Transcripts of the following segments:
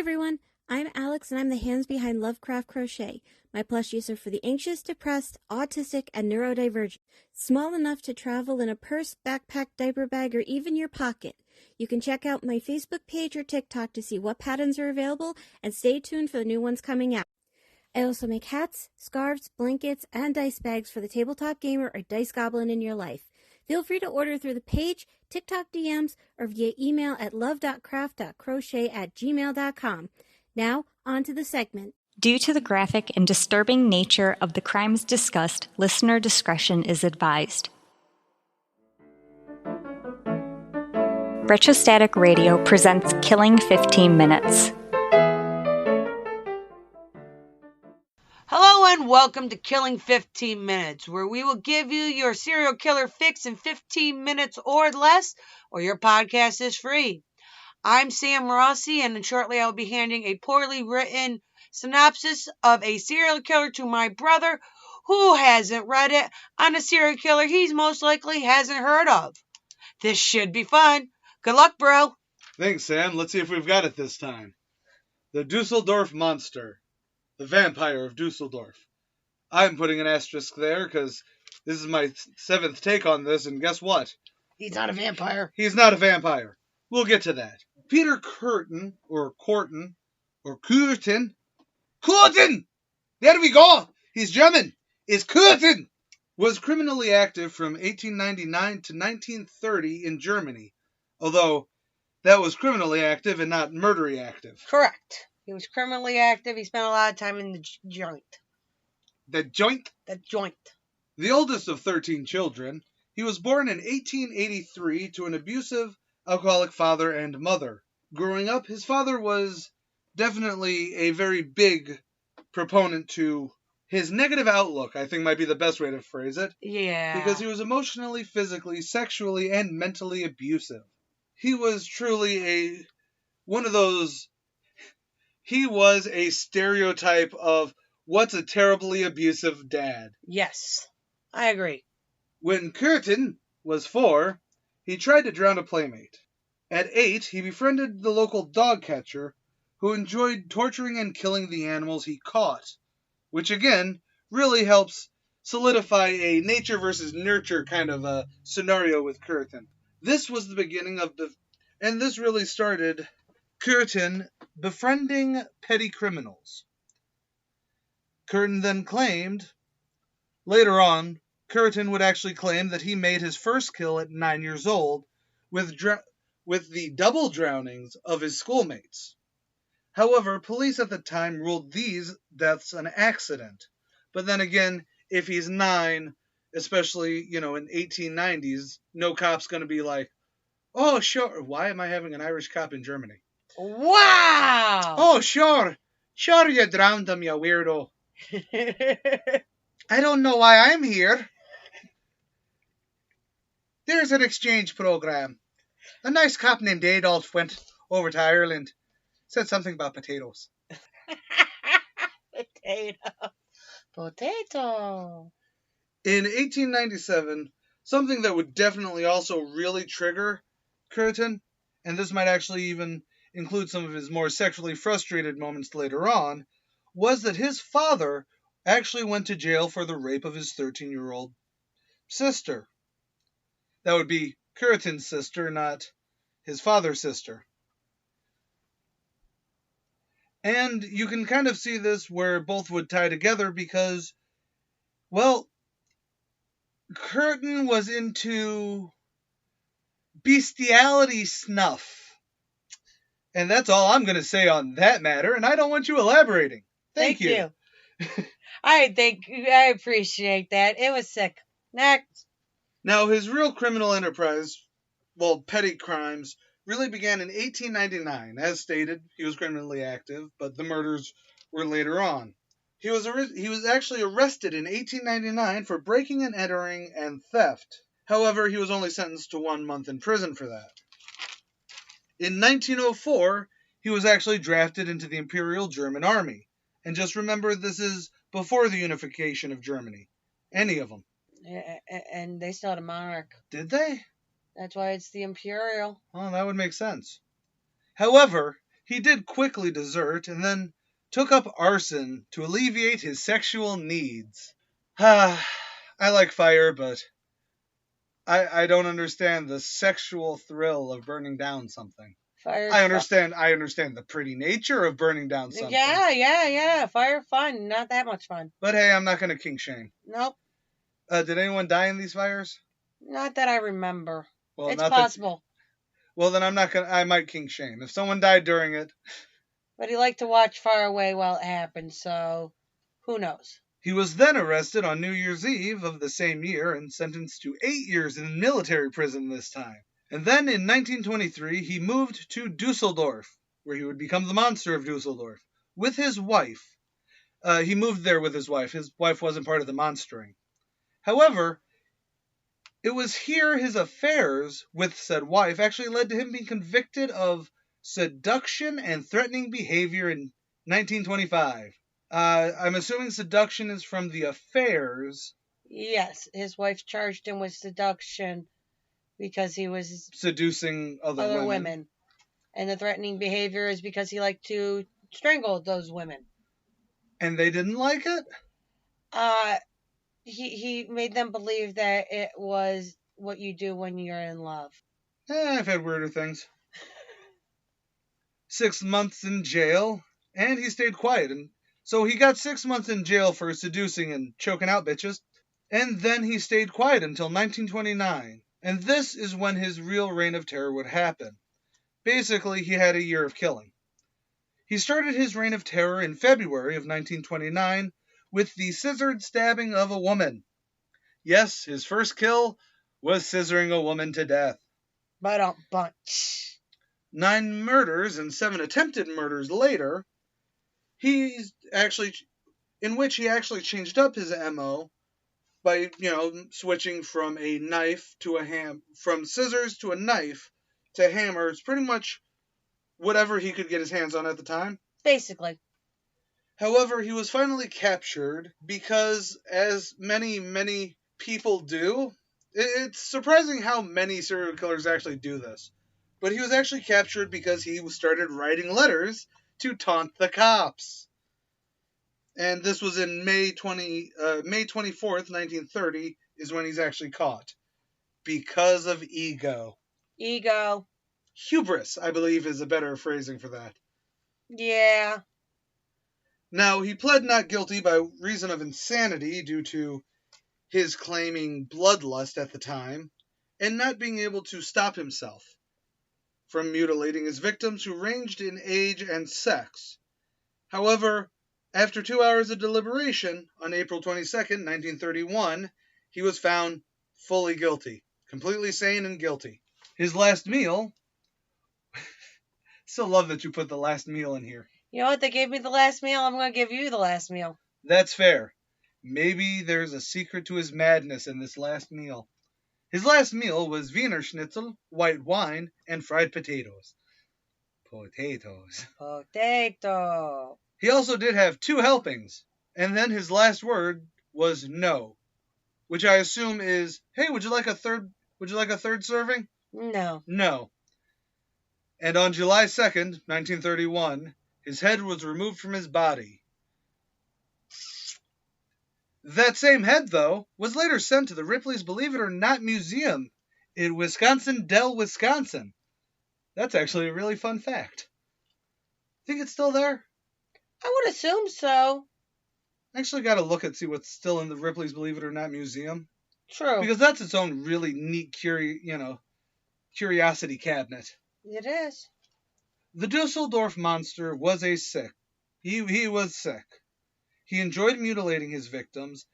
everyone, I'm Alex and I'm the hands behind Lovecraft Crochet. My plushies are for the anxious, depressed, autistic, and neurodivergent. Small enough to travel in a purse, backpack, diaper bag, or even your pocket. You can check out my Facebook page or TikTok to see what patterns are available and stay tuned for the new ones coming out. I also make hats, scarves, blankets, and dice bags for the tabletop gamer or dice goblin in your life. Feel free to order through the page, TikTok DMs, or via email at love.craft.crochet@gmail.com. Now, on to the segment. Due to the graphic and disturbing nature of the crimes discussed, listener discretion is advised. Retrostatic Radio presents Killing 15 Minutes. Hello and welcome to Killing 15 Minutes, where we will give you your serial killer fix in 15 minutes or less, or your podcast is free. I'm Sam Rossi, and shortly I'll be handing a poorly written synopsis of a serial killer to my brother, who hasn't read it, on a serial killer he's most likely hasn't heard of. This should be fun. Good luck, bro. Thanks, Sam. Let's see if we've got it this time. The Dusseldorf Monster. The Vampire of Dusseldorf. I'm putting an asterisk there because this is my seventh take on this, and guess what? He's not a vampire. He's not a vampire. We'll get to that. Peter Kurten, or Kurten, Kurten! There we go! He's German! Is Kurten! Was criminally active from 1899 to 1930 in Germany, although that was criminally active and not murdery active. Correct. He was criminally active. He spent a lot of time in the joint. The joint? The joint. The oldest of 13 children, he was born in 1883 to an abusive, alcoholic father and mother. Growing up, his father was definitely a very big proponent to his negative outlook, I think might be the best way to phrase it. Yeah. Because he was emotionally, physically, sexually, and mentally abusive. He was truly he was a stereotype of what's a terribly abusive dad. Yes, I agree. When Kurten was 4, he tried to drown a playmate. At 8, he befriended the local dog catcher, who enjoyed torturing and killing the animals he caught, which again really helps solidify a nature versus nurture kind of a scenario with Kurten. This was the beginning of and this really started Kurten befriending petty criminals. Kurten then claimed, later on, Kurten would actually claim that he made his first kill at 9 years old with the double drownings of his schoolmates. However, police at the time ruled these deaths an accident. But then again, if he's 9, especially, in 1890s, no cop's going to be like, oh, sure, why am I having an Irish cop in Germany? Wow! Oh, sure you drowned him, you weirdo. I don't know why I'm here. There's an exchange program. A nice cop named Adolf went over to Ireland. Said something about potatoes. Potato. In 1897, something that would definitely also really trigger Kurten, and this might actually even include some of his more sexually frustrated moments later on, was that his father actually went to jail for the rape of his 13-year-old sister. That would be Kurten's sister, not his father's sister. And you can kind of see this where both would tie together because, well, Kurten was into bestiality snuff. And that's all I'm going to say on that matter, and I don't want you elaborating. Thank you. I appreciate that. It was sick. Next. Now, his real criminal enterprise, petty crimes, really began in 1899. As stated, he was criminally active, but the murders were later on. He was actually arrested in 1899 for breaking and entering and theft. However, he was only sentenced to 1 month in prison for that. In 1904, he was actually drafted into the Imperial German Army. And just remember, this is before the unification of Germany. Any of them. And they still had a monarch. Did they? That's why it's the Imperial. Oh, that would make sense. However, he did quickly desert and then took up arson to alleviate his sexual needs. I like fire, but I don't understand the sexual thrill of burning down something. Fire's I understand the pretty nature of burning down something. Yeah. Fire fun, not that much fun. But hey, I'm not going to kink shame. Nope. Did anyone die in these fires? Not that I remember. Well, it's possible. Well, then I might kink shame. If someone died during it. But he liked to watch far away while it happened, so who knows? He was then arrested on New Year's Eve of the same year and sentenced to 8 years in military prison this time. And then in 1923, he moved to Dusseldorf, where he would become the Monster of Dusseldorf, with his wife. He moved there with his wife. His wife wasn't part of the monstering. However, it was here his affairs with said wife actually led to him being convicted of seduction and threatening behavior in 1925. I'm assuming seduction is from the affairs. Yes, his wife charged him with seduction because he was seducing other women. And the threatening behavior is because he liked to strangle those women. And they didn't like it? He made them believe that it was what you do when you're in love. I've had weirder things. 6 months in jail, and he stayed quiet. And so he got 6 months in jail for seducing and choking out bitches. And then he stayed quiet until 1929. And this is when his real reign of terror would happen. Basically, he had a year of killing. He started his reign of terror in February of 1929 with the scissored stabbing of a woman. Yes, his first kill was scissoring a woman to death. But a bunch. 9 murders and 7 attempted murders later, in which he actually changed up his MO by, switching from a knife to from scissors to a knife to hammer. It's pretty much whatever he could get his hands on at the time. Basically. However, he was finally captured because, as many people do, it's surprising how many serial killers actually do this. But he was actually captured because he started writing letters to taunt the cops. And this was in May 24th, 1930, is when he's actually caught. Because of ego. Ego. Hubris, I believe, is a better phrasing for that. Yeah. Now, he pled not guilty by reason of insanity due to his claiming bloodlust at the time, and not being able to stop himself from mutilating his victims who ranged in age and sex. However, after 2 hours of deliberation, on April 22nd, 1931, he was found fully guilty. Completely sane and guilty. His last meal... Still love that you put the last meal in here. You know what? They gave me the last meal. I'm going to give you the last meal. That's fair. Maybe there's a secret to his madness in this last meal. His last meal was Wiener Schnitzel, white wine, and fried potatoes. Potato. He also did have 2 helpings, and then his last word was no, which I assume is, hey, would you like a third serving? No. No. And on July 2nd, 1931, his head was removed from his body. That same head, though, was later sent to the Ripley's Believe It or Not Museum in Wisconsin, Wisconsin. That's actually a really fun fact. Think it's still there? I would assume so. Actually got to look and see what's still in the Ripley's Believe It or Not Museum. True. Because that's its own really neat curiosity cabinet. It is. The Dusseldorf Monster was sick. He was sick. He enjoyed mutilating his victims,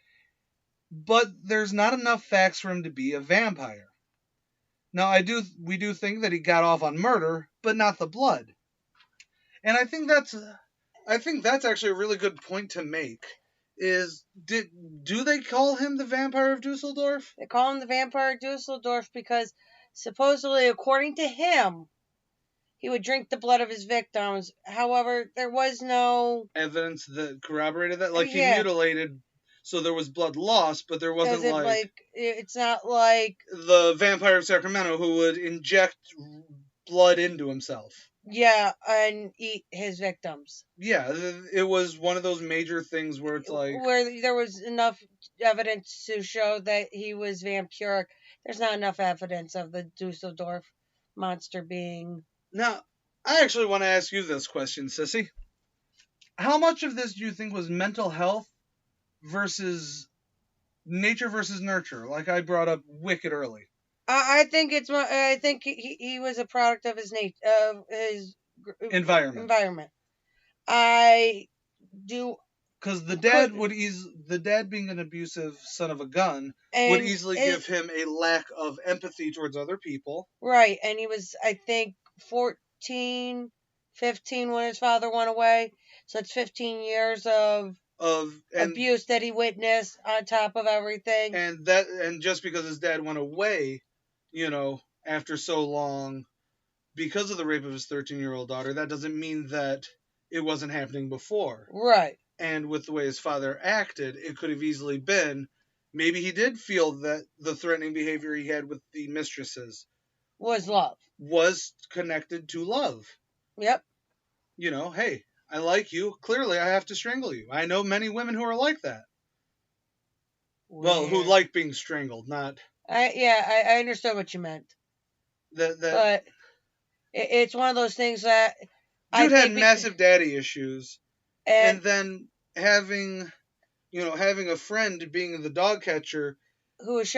but there's not enough facts for him to be a vampire. Now, we do think that he got off on murder, but not the blood. And I think that's actually a really good point to make. Do they call him the Vampire of Dusseldorf? They call him the Vampire of Dusseldorf because supposedly, according to him, he would drink the blood of his victims. However, there was no evidence that corroborated that. Like, he mutilated, so there was blood loss, but there wasn't it's not like the Vampire of Sacramento who would inject blood into himself. Yeah, and eat his victims. Yeah, it was one of those major things where it's like... Where there was enough evidence to show that he was vampiric. There's not enough evidence of the Dusseldorf monster being... Now, I actually want to ask you this question, Sissy. How much of this do you think was mental health versus nature versus nurture? Like I brought up wicked early. I think he was a product of his environment. I do, because the dad being an abusive son of a gun would easily give him a lack of empathy towards other people. Right, and he was, I think, 14, 15 when his father went away. So it's 15 years of abuse that he witnessed on top of everything. And just because his dad went away, after so long, because of the rape of his 13-year-old daughter, that doesn't mean that it wasn't happening before. Right. And with the way his father acted, it could have easily been, maybe he did feel that the threatening behavior he had with the mistresses was love. Was connected to love. Yep. Hey, I like you. Clearly, I have to strangle you. I know many women who are like that. Weird. Well, who like being strangled, not... I understood what you meant. But it's one of those things that... Dude had massive daddy issues. And then having a friend being the dog catcher... Who would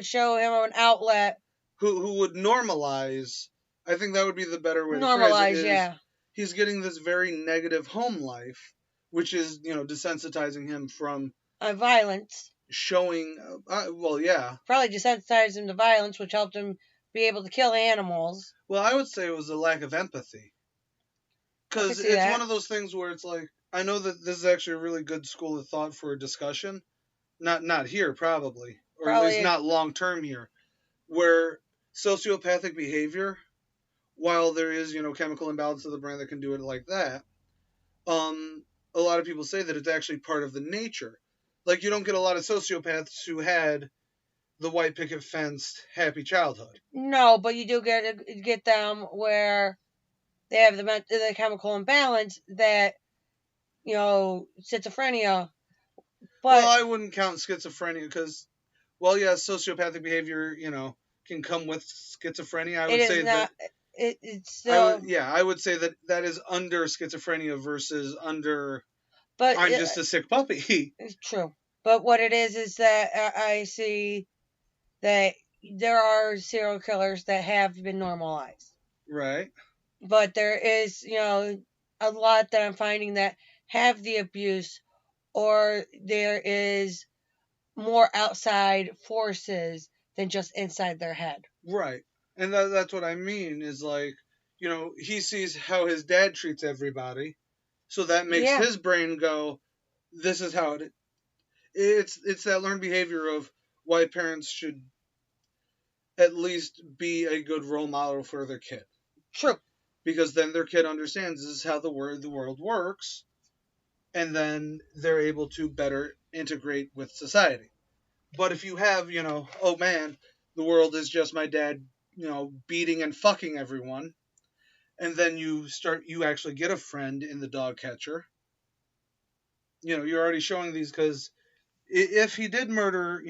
show him an outlet. Who would normalize... I think that would be the better way to phrase it. Yeah. He's getting this very negative home life, which is, desensitizing him from... violence. Showing... yeah. Probably desensitized him to violence, which helped him be able to kill animals. Well, I would say it was a lack of empathy. Because it's one of those things where it's like... I know that this is actually a really good school of thought for a discussion. Not here, probably. Or at least not long-term here. Where sociopathic behavior... While there is, chemical imbalance of the brain that can do it like that, a lot of people say that it's actually part of the nature. Like, you don't get a lot of sociopaths who had the white picket fenced happy childhood. No, but you do get them where they have the chemical imbalance that, schizophrenia. But, well, I wouldn't count schizophrenia because, sociopathic behavior, can come with schizophrenia. I would say that... It's still... I would say that is under schizophrenia versus under... But I'm just a sick puppy. It's true. But what it is that I see that there are serial killers that have been normalized. Right. But there is, a lot that I'm finding that have the abuse, or there is more outside forces than just inside their head. Right. And that's what I mean, is like, he sees how his dad treats everybody, so that makes his brain go, this is how it's that learned behavior of why parents should at least be a good role model for their kid. True. Because then their kid understands this is how the world works, and then they're able to better integrate with society. But if you have, oh man, the world is just my dad, beating and fucking everyone. And then you actually get a friend in the dog catcher. You're already showing these because if he did murder,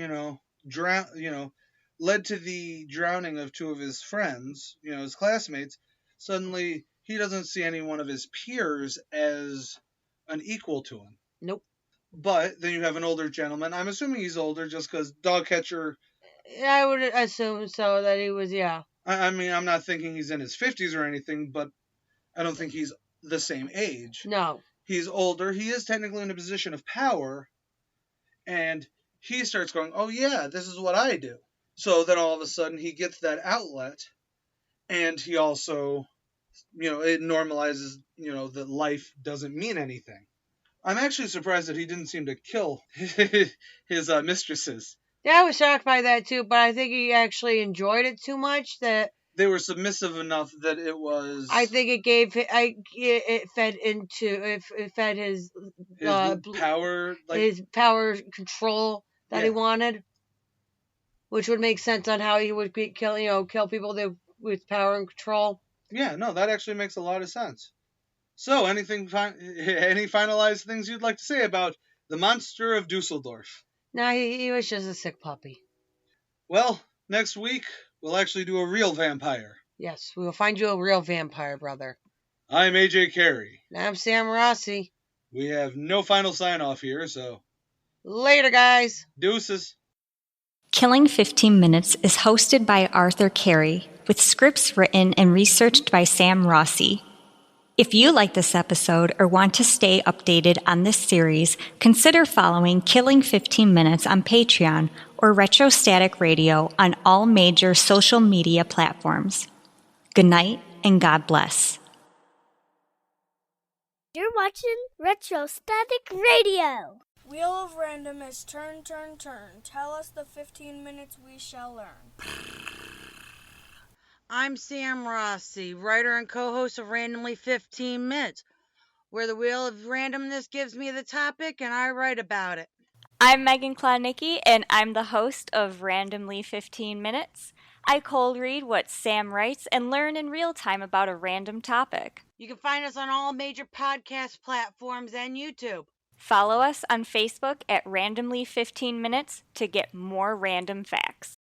led to the drowning of two of his friends, his classmates, suddenly he doesn't see any one of his peers as an equal to him. Nope. But then you have an older gentleman. I'm assuming he's older just because dog catcher... I would assume so, that he was, yeah. I mean, I'm not thinking he's in his 50s or anything, but I don't think he's the same age. No. He's older. He is technically in a position of power. And he starts going, oh yeah, this is what I do. So then all of a sudden he gets that outlet. And he also, it normalizes, that life doesn't mean anything. I'm actually surprised that he didn't seem to kill his mistresses. Yeah, I was shocked by that too, but I think he actually enjoyed it too much that... They were submissive enough that it was... I think it fed his power... his power control that he wanted. Which would make sense on how he would kill people with power and control. Yeah, no, that actually makes a lot of sense. So, any finalized things you'd like to say about the Monster of Dusseldorf? No, he was just a sick puppy. Well, next week we'll actually do a real vampire. Yes, we will find you a real vampire, brother. I'm AJ Carey. And I'm Sam Rossi. We have no final sign-off here, so... Later, guys. Deuces. Killing 15 Minutes is hosted by Arthur Carey, with scripts written and researched by Sam Rossi. If you like this episode or want to stay updated on this series, consider following Killing 15 Minutes on Patreon or Retrostatic Radio on all major social media platforms. Good night and God bless. You're watching Retrostatic Radio. Wheel of Random is turn, turn, turn. Tell us the 15 minutes we shall learn. I'm Sam Rossi, writer and co-host of Randomly 15 Minutes, where the Wheel of Randomness gives me the topic and I write about it. I'm Megan Klodnicki, and I'm the host of Randomly 15 Minutes. I cold read what Sam writes and learn in real time about a random topic. You can find us on all major podcast platforms and YouTube. Follow us on Facebook at Randomly 15 Minutes to get more random facts.